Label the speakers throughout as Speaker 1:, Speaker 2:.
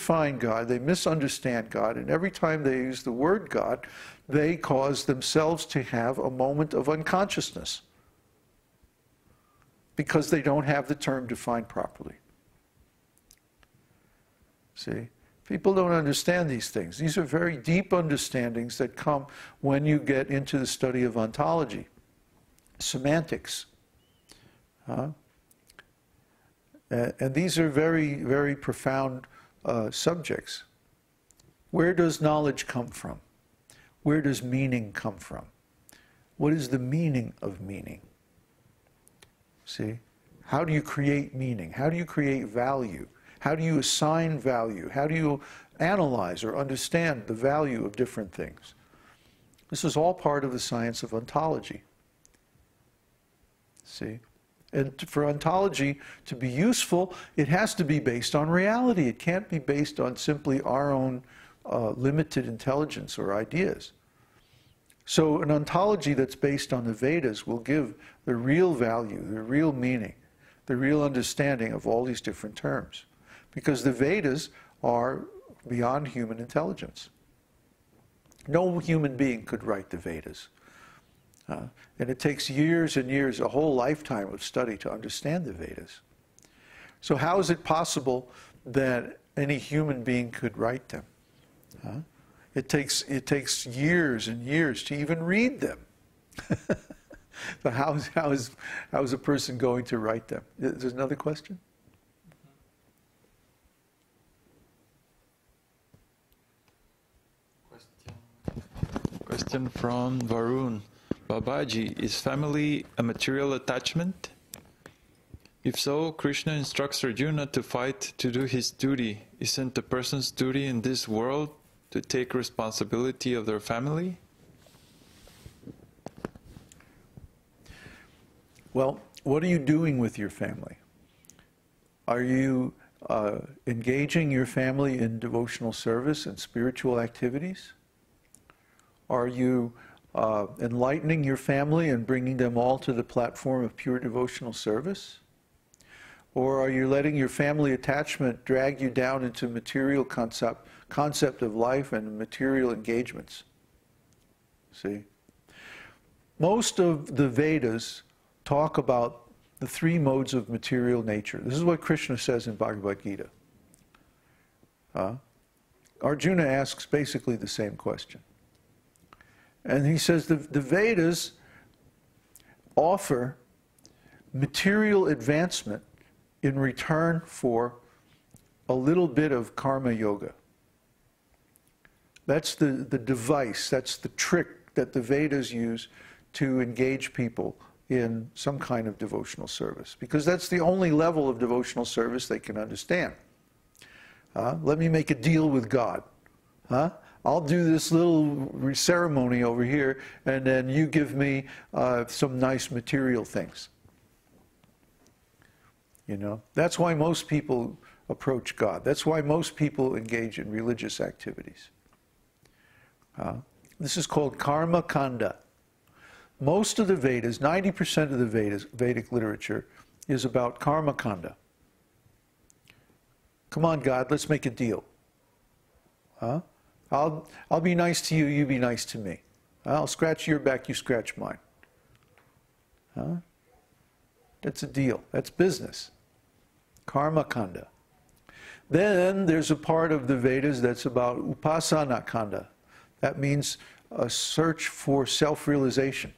Speaker 1: define God, they misunderstand God, and every time they use the word God, they cause themselves to have a moment of unconsciousness because they don't have the term defined properly. See? People don't understand these things. These are very deep understandings that come when you get into the study of ontology, semantics. And these are very, very profound subjects. Where does knowledge come from? Where does meaning come from? What is the meaning of meaning? See? How do you create meaning? How do you create value? How do you assign value? How do you analyze or understand the value of different things? This is all part of the science of ontology. See? And for ontology to be useful, it has to be based on reality. It can't be based on simply our own limited intelligence or ideas. So an ontology that's based on the Vedas will give the real value, the real meaning, the real understanding of all these different terms. Because the Vedas are beyond human intelligence. No human being could write the Vedas. And it takes years and years, a whole lifetime of study to understand the Vedas. So how is it possible that any human being could write them? It takes years and years to even read them. So how is a person going to write them? There's another question?
Speaker 2: Question from Varun. Babaji, is family a material attachment? If so, Krishna instructs Arjuna to fight to do his duty. Isn't a person's duty in this world to take responsibility of their family?
Speaker 1: Well, what are you doing with your family? Are you engaging your family in devotional service and spiritual activities? Are you enlightening your family and bringing them all to the platform of pure devotional service? Or are you letting your family attachment drag you down into material concept of life and material engagements? See? Most of the Vedas talk about the three modes of material nature. This is what Krishna says in Bhagavad-gītā. Arjuna asks basically the same question. And he says the Vedas offer material advancement in return for a little bit of karma yoga. That's the device, that's the trick that the Vedas use to engage people in some kind of devotional service. Because that's the only level of devotional service they can understand. Let me make a deal with God. I'll do this little ceremony over here, and then you give me some nice material things. You know, that's why most people approach God. That's why most people engage in religious activities. This is called karma kanda. Most of the Vedas, 90% of the Vedic literature, is about karma kanda. Come on, God, let's make a deal. I'll be nice to you, you be nice to me. I'll scratch your back, you scratch mine. That's a deal. That's business. Karma kanda. Then there's a part of the Vedas that's about upasana kanda. That means a search for self-realization.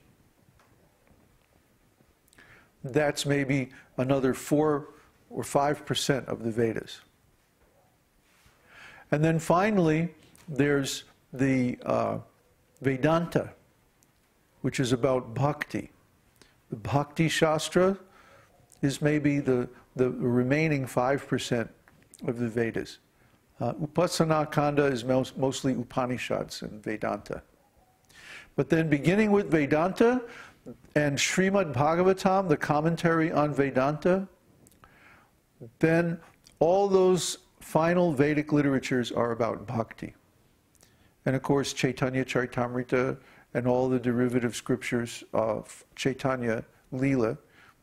Speaker 1: That's maybe another 4 or 5% of the Vedas. And then finally, there's the Vedanta, which is about bhakti. The Bhakti Shastra is maybe the remaining 5% of the Vedas. Upasana Kanda is mostly Upanishads and Vedanta. But then beginning with Vedanta and Śrīmad-Bhāgavatam, the commentary on Vedanta, then all those final Vedic literatures are about bhakti. And of course, Caitanya-caritāmṛta and all the derivative scriptures of Chaitanya Lila,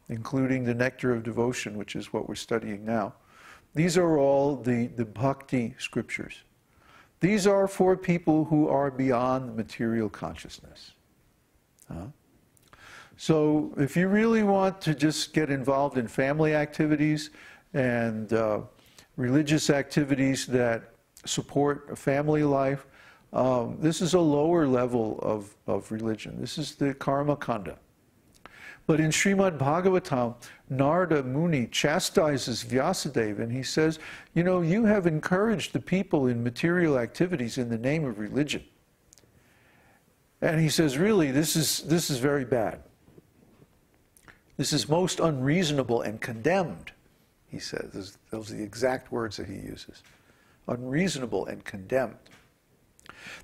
Speaker 1: including the Nectar of Devotion, which is what we're studying now, These are all the bhakti scriptures. These are for people who are beyond material consciousness. So if you really want to just get involved in family activities and religious activities that support a family life, this is a lower level of religion. This is the karma kanda. But in Śrīmad-Bhāgavatam, Narada Muni chastises Vyasadeva, and he says, you know, you have encouraged the people in material activities in the name of religion. And he says, really, this is very bad. This is most unreasonable and condemned, he says. Those are the exact words that he uses. Unreasonable and condemned.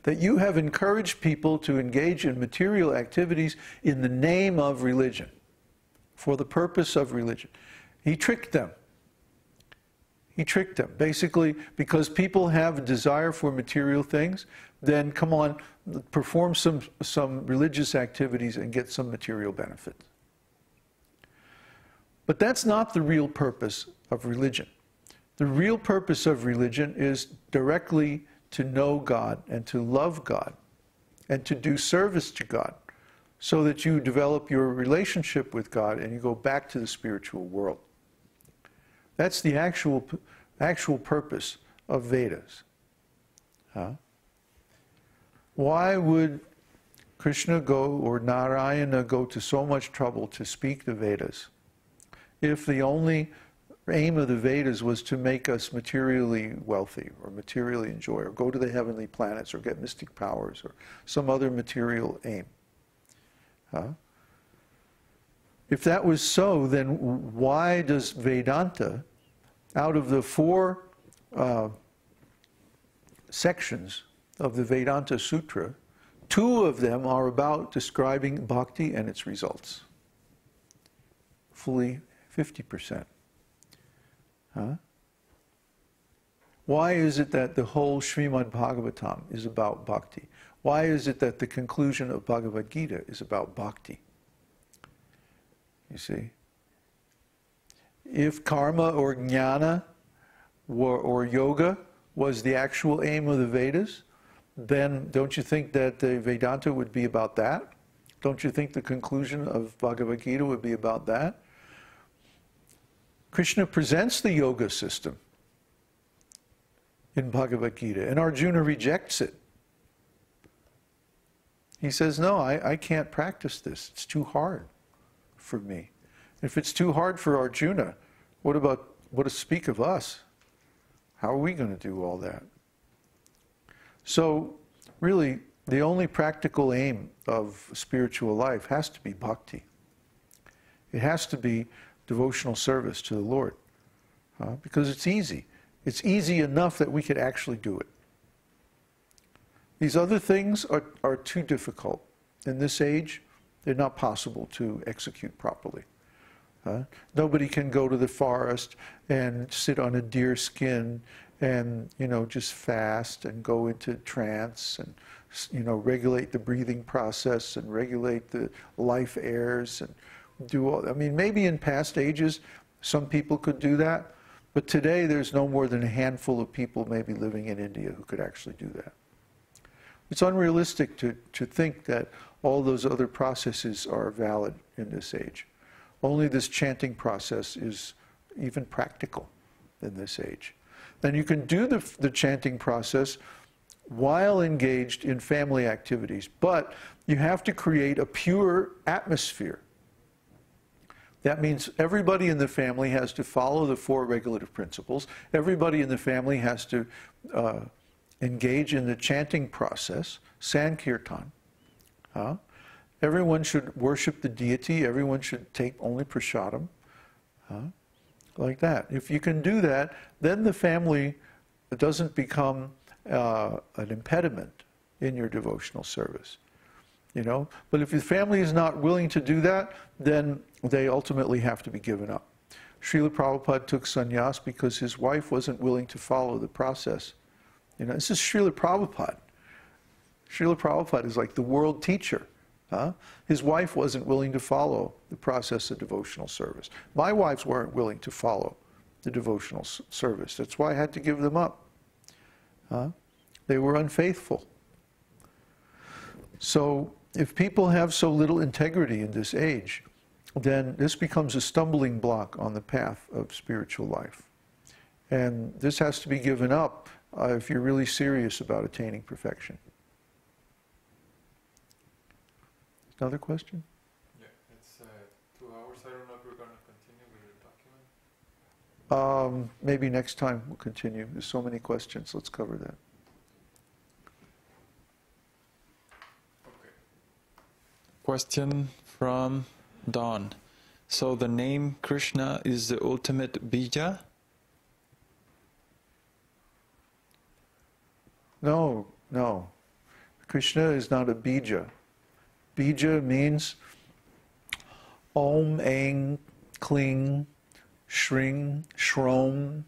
Speaker 1: That you have encouraged people to engage in material activities in the name of religion, for the purpose of religion. He tricked them. He tricked them. Basically, because people have a desire for material things, then come on, perform some religious activities and get some material benefit. But that's not the real purpose of religion. The real purpose of religion is directly to know God and to love God and to do service to God so that you develop your relationship with God and you go back to the spiritual world. That's the actual purpose of Vedas. Why would Krishna or Narayana go to so much trouble to speak the Vedas if the only aim of the Vedas was to make us materially wealthy or materially enjoy or go to the heavenly planets or get mystic powers or some other material aim? If that was so, then why does Vedanta, out of the 4 sections of the Vedānta-sūtra, 2 of them are about describing bhakti and its results? Fully 50%. Why is it that the whole Śrīmad-Bhāgavatam is about bhakti? Why is it that the conclusion of Bhagavad-gītā is about bhakti? You see? If karma or jnana or yoga was the actual aim of the Vedas, then don't you think that the Vedanta would be about that? Don't you think the conclusion of Bhagavad-gītā would be about that? Krishna presents the yoga system in Bhagavad-gītā, and Arjuna rejects it. He says, no, I can't practice this. It's too hard for me. If it's too hard for Arjuna, what to speak of us? How are we going to do all that? So, really, the only practical aim of spiritual life has to be bhakti. It has to be devotional service to the Lord, because it's easy. It's easy enough that we could actually do it. These other things are too difficult. In this age, they're not possible to execute properly. Nobody can go to the forest and sit on a deer skin and, just fast and go into trance and, regulate the breathing process and regulate the life airs and do all. I mean, maybe in past ages, some people could do that, but today there's no more than a handful of people maybe living in India who could actually do that. It's unrealistic to think that all those other processes are valid in this age. Only this chanting process is even practical in this age. Then you can do the chanting process while engaged in family activities, but you have to create a pure atmosphere. That means everybody in the family has to follow the 4 regulative principles. Everybody in the family has to engage in the chanting process, sankirtan. Everyone should worship the deity. Everyone should take only prasadam. Like that. If you can do that, then the family doesn't become an impediment in your devotional service. But if the family is not willing to do that, then they ultimately have to be given up. Srila Prabhupada took sannyas because his wife wasn't willing to follow the process. This is Srila Prabhupada. Srila Prabhupada is like the world teacher. His wife wasn't willing to follow the process of devotional service. My wives weren't willing to follow the devotional service. That's why I had to give them up. They were unfaithful. So if people have so little integrity in this age, then this becomes a stumbling block on the path of spiritual life. And this has to be given up if you're really serious about attaining perfection. Another question?
Speaker 2: Yeah, it's 2 hours. I don't know if we're going to continue with the document.
Speaker 1: Maybe next time we'll continue. There's so many questions. Let's cover that.
Speaker 2: Okay. Question from Don. So the name Krishna is the ultimate bija?
Speaker 1: No, no. Krishna is not a bija. Bija means Om, Aing, Kling, Shring, Shrom,